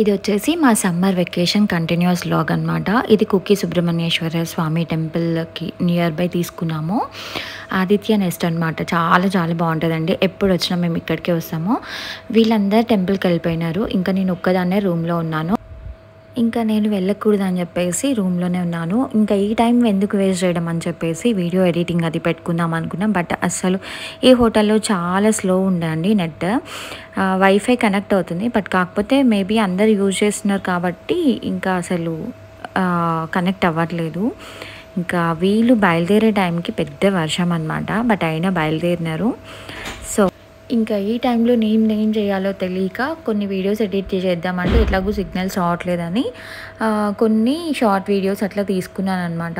ఇది వచ్చేసి మా సమ్మర్ వెకేషన్ కంటిన్యూస్ వ్లాగ్ అనమాట. ఇది కుక్కి సుబ్రహ్మణ్యేశ్వర స్వామి టెంపుల్కి నియర్ బై తీసుకున్నాము. ఆదిత్య నెస్ట్ అనమాట. చాలా చాలా బాగుంటుందండి. ఎప్పుడు వచ్చినా మేము ఇక్కడికే వస్తాము. వీళ్ళందరూ టెంపుల్కి వెళ్ళిపోయినారు. ఇంకా నేను ఒక్కదాన్నే రూమ్లో ఉన్నాను. ఇంకా నేను వెళ్ళకూడదని చెప్పేసి రూమ్లోనే ఉన్నాను. ఇంకా ఈ టైం ఎందుకు వేస్ట్ చేయడం అని చెప్పేసి వీడియో ఎడిటింగ్ అది పెట్టుకుందాం అనుకున్నాం. బట్ అస్సలు ఈ హోటల్లో చాలా స్లో ఉందండి నెట్. వైఫై కనెక్ట్ అవుతుంది, బట్ కాకపోతే మేబీ అందరు యూజ్ చేస్తున్నారు కాబట్టి ఇంకా అసలు కనెక్ట్ అవ్వట్లేదు. ఇంకా వీళ్ళు బయలుదేరే టైంకి పెద్ద వర్షం అనమాట, బట్ అయినా బయలుదేరినారు. సో ఇంకా ఈ టైంలో నేనేం చేయాలో తెలియక కొన్ని వీడియోస్ ఎడిట్ చేద్దామంటే ఎట్లాగూ సిగ్నల్స్ రావట్లేదని కొన్ని షార్ట్ వీడియోస్ అట్లా తీసుకున్నాను అనమాట.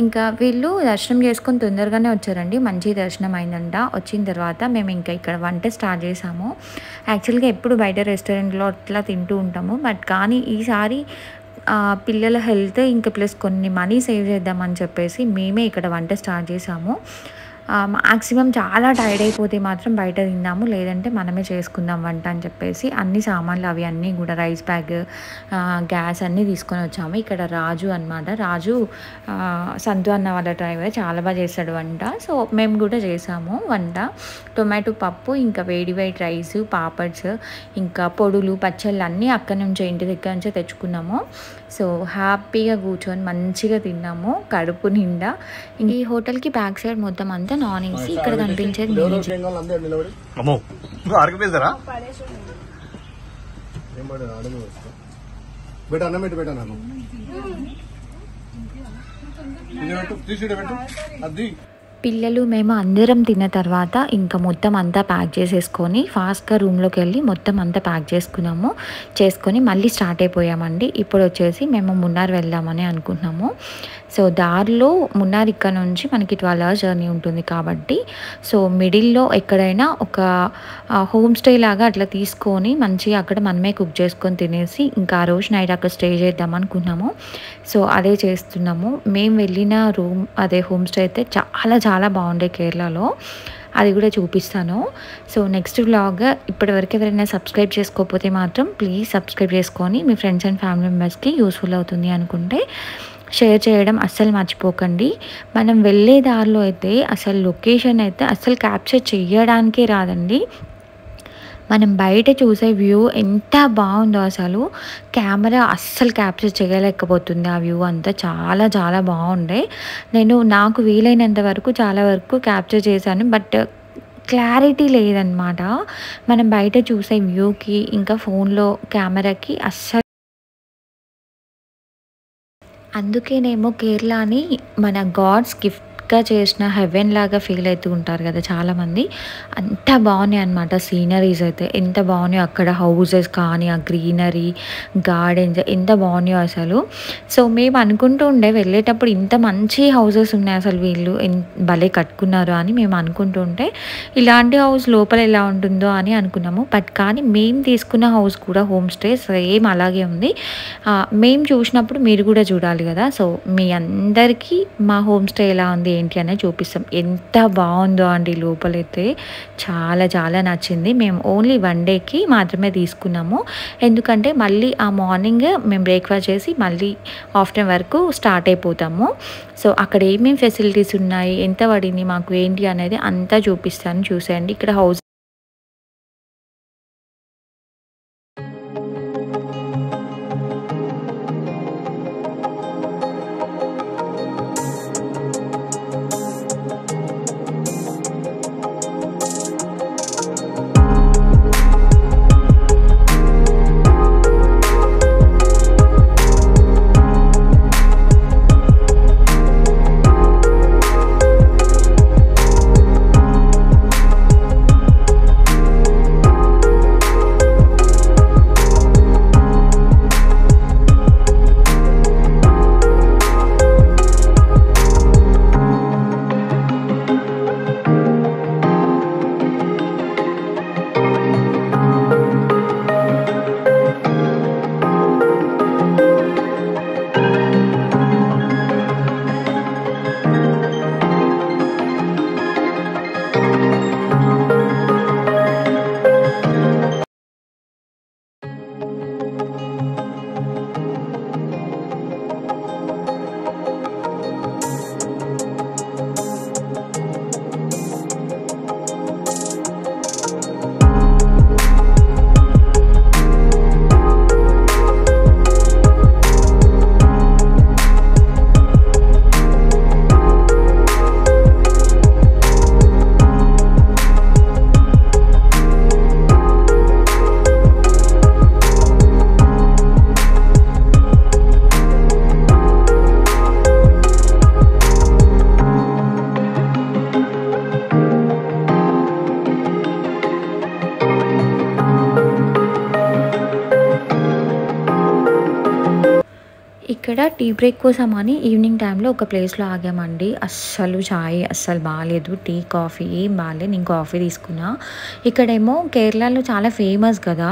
ఇంకా వీళ్ళు దర్శనం చేసుకొని తొందరగానే వచ్చారండి. మంచి దర్శనం అయిందంట. వచ్చిన తర్వాత మేము ఇంకా ఇక్కడ వంట స్టార్ట్ చేసాము. యాక్చువల్గా ఎప్పుడు బయట రెస్టారెంట్లో అట్లా తింటూ ఉంటాము, బట్ కానీ ఈసారి పిల్లల హెల్త్ ఇంకా ప్లస్ కొన్ని మనీ సేవ్ చేద్దామని చెప్పేసి మేమే ఇక్కడ వంట స్టార్ట్ చేసాము. మ్యాక్సిమం చాలా టైర్డ్ అయిపోతే మాత్రం బయట తిందాము, లేదంటే మనమే చేసుకుందాం వంట అని చెప్పేసి అన్ని సామాన్లు అవి అన్నీ కూడా రైస్ బ్యాగ్, గ్యాస్ అన్నీ తీసుకొని వచ్చాము. ఇక్కడ రాజు అనమాట. రాజు సంతు అన్న వాళ్ళ డ్రైవర్, చాలా బాగా చేస్తాడు వంట. సో మేము కూడా చేసాము వంట. టొమాటో పప్పు, ఇంకా వేడి వేడి రైస్, పాపడ్స్, ఇంకా పొడులు, పచ్చళ్ళు అన్నీ అక్కడి నుంచే ఇంటి దగ్గర నుంచే తెచ్చుకున్నాము. సో హ్యాపీగా కూర్చొని మంచిగా తిన్నాము కడుపు నిండా. ఈ హోటల్కి బ్యాక్ సైడ్ మొత్తం అంతా నాన్ ఏసీ. ఇక్కడ కనిపించేది పిల్లలు మేము అందరం తిన్న తర్వాత ఇంకా మొత్తం అంతా ప్యాక్ చేసేసుకొని ఫాస్ట్గా రూమ్లోకి వెళ్ళి మొత్తం అంతా ప్యాక్ చేసుకొని మళ్ళీ స్టార్ట్ అయిపోయామండి. ఇప్పుడు వచ్చేసి మేము మున్నార్ వెళ్దామని అనుకుంటున్నాము. సో దారిలో మున్నార్ ఇక్కడ నుంచి మనకి 12 hours జర్నీ ఉంటుంది కాబట్టి సో మిడిల్లో ఎక్కడైనా ఒక హోమ్ స్టే లాగా అట్లా తీసుకొని మంచిగా అక్కడ మనమే కుక్ చేసుకొని తినేసి ఇంకా ఆ రోజు నైట్ అక్కడ స్టే చేద్దాం అనుకున్నాము. సో అదే చేస్తున్నాము. మేము వెళ్ళిన రూమ్ అదే హోమ్ స్టే అయితే చాలా చాలా బాగుండే కేరళలో. అది కూడా చూపిస్తాను. సో నెక్స్ట్ వ్లాగ్ ఇప్పటివరకు ఎవరైనా సబ్స్క్రైబ్ చేసుకోకపోతే మాత్రం ప్లీజ్ సబ్స్క్రైబ్ చేసుకొని మీ ఫ్రెండ్స్ అండ్ ఫ్యామిలీ మెంబర్స్కి యూస్ఫుల్ అవుతుంది అనుకుంటే షేర్ చేయడం అస్సలు మర్చిపోకండి. మనం వెళ్ళే దారిలో అయితే అసలు లొకేషన్ అయితే అస్సలు క్యాప్చర్ చేయడానికే రాదండి. మనం బయట చూసే వ్యూ ఎంత బాగుందో అసలు కెమెరా అస్సలు క్యాప్చర్ చేయలేకపోతుంది. ఆ వ్యూ అంతా చాలా చాలా బాగుండే. నాకు వీలైనంత వరకు చాలా వరకు క్యాప్చర్ చేశాను, బట్ క్లారిటీ లేదనమాట. మనం బయట చూసే వ్యూకి ఇంకా ఫోన్లో కెమెరాకి అస్సలు. అందుకేనేమో కేరళని మన గాడ్స్ గిఫ్ట్గా చేసిన హెవెన్ లాగా ఫీల్ అవుతూ ఉంటారు కదా చాలామంది. అంత బాగున్నాయి అనమాట సీనరీస్ అయితే. ఎంత బాగున్నాయో అక్కడ హౌజెస్ కానీ ఆ గ్రీనరీ గార్డెన్స్ ఎంత బాగున్నాయో అసలు. సో మేము అనుకుంటూ ఉండే వెళ్ళేటప్పుడు ఇంత మంచి హౌజెస్ ఉన్నాయి అసలు వీళ్ళు భలే కట్టుకున్నారు అని మేము అనుకుంటూ ఉంటే ఇలాంటి హౌస్ లోపల ఎలా ఉంటుందో అని అనుకున్నాము. బట్ కానీ మేము తీసుకున్న హౌస్ కూడా హోమ్ స్టే సేమ్ అలాగే ఉంది. మేము చూసినప్పుడు మీరు కూడా చూడాలి కదా. సో మీ అందరికీ మా హోమ్ స్టే ఎలా ఉంది ఏంటి అనేది చూపిస్తాం. ఎంత బాగుందో అండి లోపలైతే. చాలా చాలా నచ్చింది. మేము ఓన్లీ 1 dayకి మాత్రమే తీసుకున్నాము, ఎందుకంటే మళ్ళీ ఆ మార్నింగ్ మేము బ్రేక్ఫాస్ట్ చేసి మళ్ళీ ఆఫ్టర్నూన్ వరకు స్టార్ట్ అయిపోతాము. సో అక్కడ ఏమేమి ఫెసిలిటీస్ ఉన్నాయి, ఎంత పడింది మాకు ఏంటి అనేది అంతా చూపిస్తాను. చూసేయండి. ఇక్కడ హౌస్ ఇక్కడ టీ బ్రేక్ కోసం అని ఈవినింగ్ టైంలో ఒక ప్లేస్లో ఆగామండి. అస్సలు చాయ్ అస్సలు బాగాలేదు, టీ కాఫీ ఏం బాగాలేదు. నేను కాఫీ తీసుకున్నా. ఇక్కడేమో కేరళలో చాలా ఫేమస్ కదా,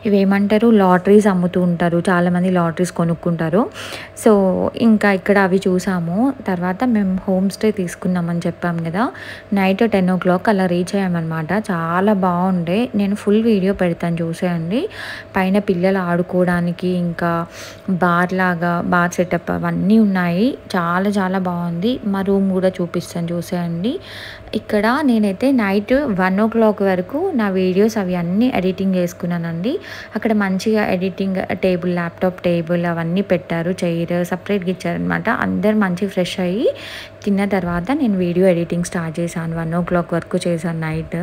ఇవేమంటారు లాటరీస్ అమ్ముతూ ఉంటారు, చాలామంది లాటరీస్ కొనుక్కుంటారు. సో ఇంకా ఇక్కడ అవి చూసాము. తర్వాత మేము హోమ్ స్టే తీసుకున్నామని చెప్పాం కదా, నైట్ 10 o'clock అలా రీచ్ అయ్యామన్నమాట. చాలా బాగుండే, నేను ఫుల్ వీడియో పెడతాను చూసేయండి. పైన పిల్లలు ఆడుకోవడానికి ఇంకా లాగా బార్ సెటప్ అవన్నీ ఉన్నాయి. చాలా చాలా బాగుంది. మా రూమ్ కూడా చూపిస్తాను చూసేయండి. ఇక్కడ నేనైతే నైట్ 1 o'clock వరకు నా వీడియోస్ అవి అన్నీ ఎడిటింగ్ చేసుకున్నానండి. అక్కడ మంచిగా ఎడిటింగ్ టేబుల్, ల్యాప్టాప్ టేబుల్ అవన్నీ పెట్టారు, చైర్ సపరేట్గా ఇచ్చారనమాట. అందరు మంచి ఫ్రెష్ అయ్యి తిన్న తర్వాత నేను వీడియో ఎడిటింగ్ స్టార్ట్ చేశాను. 1 o'clock వరకు చేశాను నైట్.